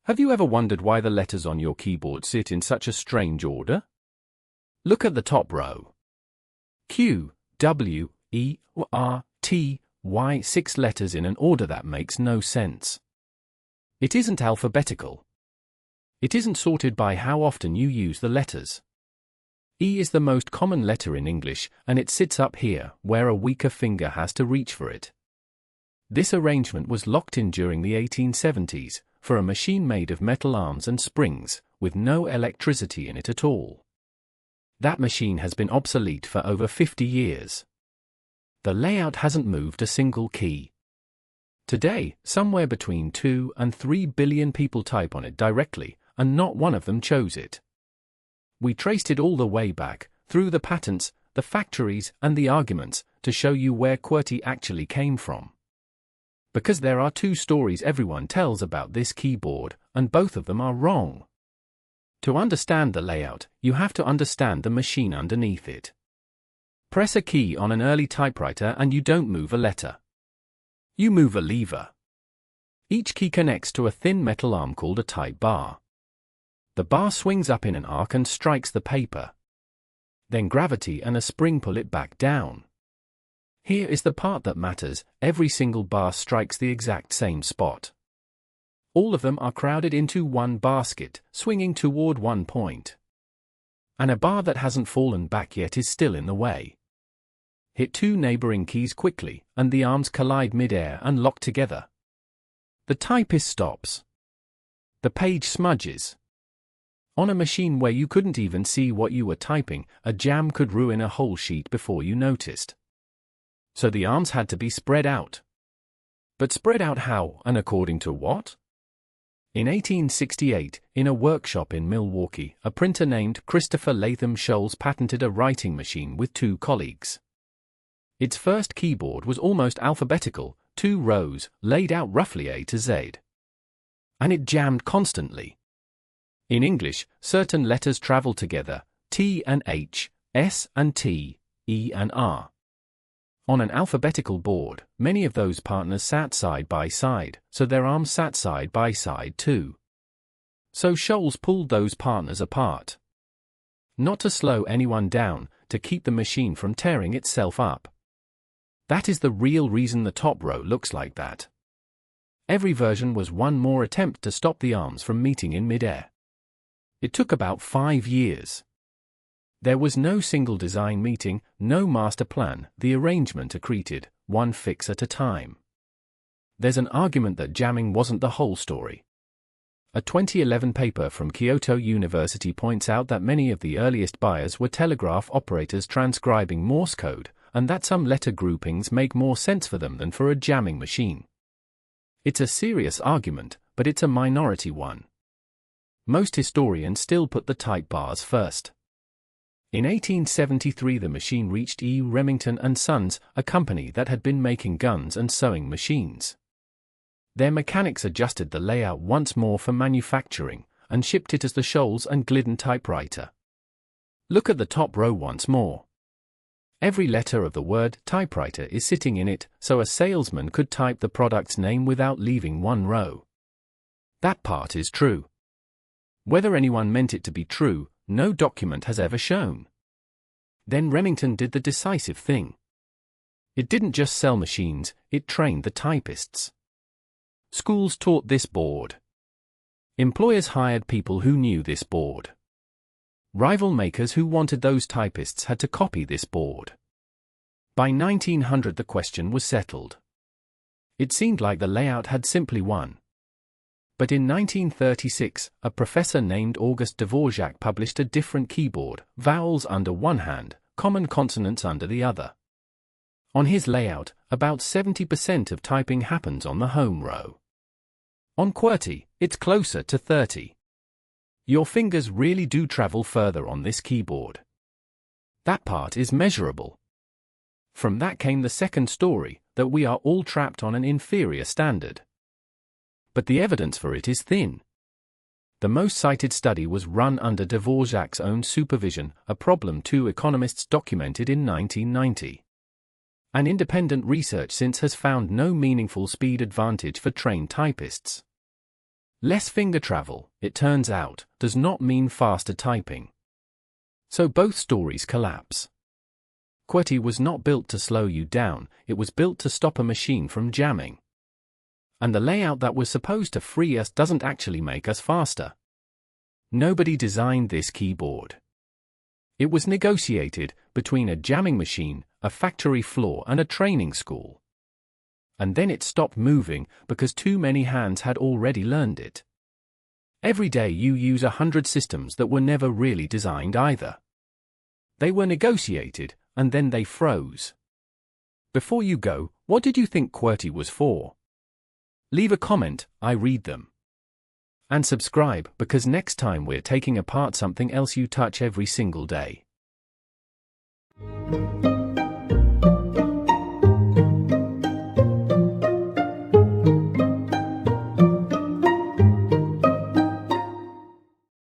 Have you ever wondered why the letters on your keyboard sit in such a strange order? Look at the top row. Q, W, E, R, T, Y, 6 letters in an order that makes no sense. It isn't alphabetical. It isn't sorted by how often you use the letters. E is the most common letter in English, and it sits up here, where a weaker finger has to reach for it. This arrangement was locked in during the 1870s, for a machine made of metal arms and springs, with no electricity in it at all. That machine has been obsolete for over 50 years. The layout hasn't moved a single key. Today, somewhere between 2 and 3 billion people type on it directly, and not one of them chose it. We traced it all the way back, through the patents, the factories, and the arguments, to show you where QWERTY actually came from. Because there are 2 stories everyone tells about this keyboard, and both of them are wrong. To understand the layout, you have to understand the machine underneath it. Press a key on an early typewriter and you don't move a letter. You move a lever. Each key connects to a thin metal arm called a type bar. The bar swings up in an arc and strikes the paper. Then gravity and a spring pull it back down. Here is the part that matters: every single bar strikes the exact same spot. All of them are crowded into one basket, swinging toward one point. And a bar that hasn't fallen back yet is still in the way. Hit 2 neighboring keys quickly, and the arms collide mid-air and lock together. The typist stops. The page smudges. On a machine where you couldn't even see what you were typing, a jam could ruin a whole sheet before you noticed. So the arms had to be spread out. But spread out how, and according to what? In 1868, in a workshop in Milwaukee, a printer named Christopher Latham Sholes patented a writing machine with 2 colleagues. Its first keyboard was almost alphabetical, 2 rows, laid out roughly A to Z. And it jammed constantly. In English, certain letters travel together: T and H, S and T, E and R. On an alphabetical board, many of those partners sat side by side, so their arms sat side by side too. So Sholes pulled those partners apart. Not to slow anyone down, to keep the machine from tearing itself up. That is the real reason the top row looks like that. Every version was one more attempt to stop the arms from meeting in mid-air. It took about 5 years. There was no single design meeting, no master plan, the arrangement accreted, one fix at a time. There's an argument that jamming wasn't the whole story. A 2011 paper from Kyoto University points out that many of the earliest buyers were telegraph operators transcribing Morse code, and that some letter groupings make more sense for them than for a jamming machine. It's a serious argument, but it's a minority one. Most historians still put the type bars first. In 1873 the machine reached E. Remington and Sons, a company that had been making guns and sewing machines. Their mechanics adjusted the layout once more for manufacturing, and shipped it as the Sholes and Glidden typewriter. Look at the top row once more. Every letter of the word typewriter is sitting in it, so a salesman could type the product's name without leaving one row. That part is true. Whether anyone meant it to be true, no document has ever shown. Then Remington did the decisive thing. It didn't just sell machines, it trained the typists. Schools taught this board. Employers hired people who knew this board. Rival makers who wanted those typists had to copy this board. By 1900 the question was settled. It seemed like the layout had simply won. But in 1936, a professor named August Dvorak published a different keyboard, vowels under one hand, common consonants under the other. On his layout, about 70% of typing happens on the home row. On QWERTY, it's closer to 30. Your fingers really do travel further on this keyboard. That part is measurable. From that came the second story, that we are all trapped on an inferior standard. But the evidence for it is thin. The most cited study was run under Dvorak's own supervision, a problem 2 economists documented in 1990. And independent research since has found no meaningful speed advantage for trained typists. Less finger travel, it turns out, does not mean faster typing. So both stories collapse. QWERTY was not built to slow you down, it was built to stop a machine from jamming. And the layout that was supposed to free us doesn't actually make us faster. Nobody designed this keyboard. It was negotiated between a jamming machine, a factory floor, and a training school. And then it stopped moving because too many hands had already learned it. Every day you use 100 systems that were never really designed either. They were negotiated, and then they froze. Before you go, what did you think QWERTY was for? Leave a comment, I read them. And subscribe, because next time we're taking apart something else you touch every single day.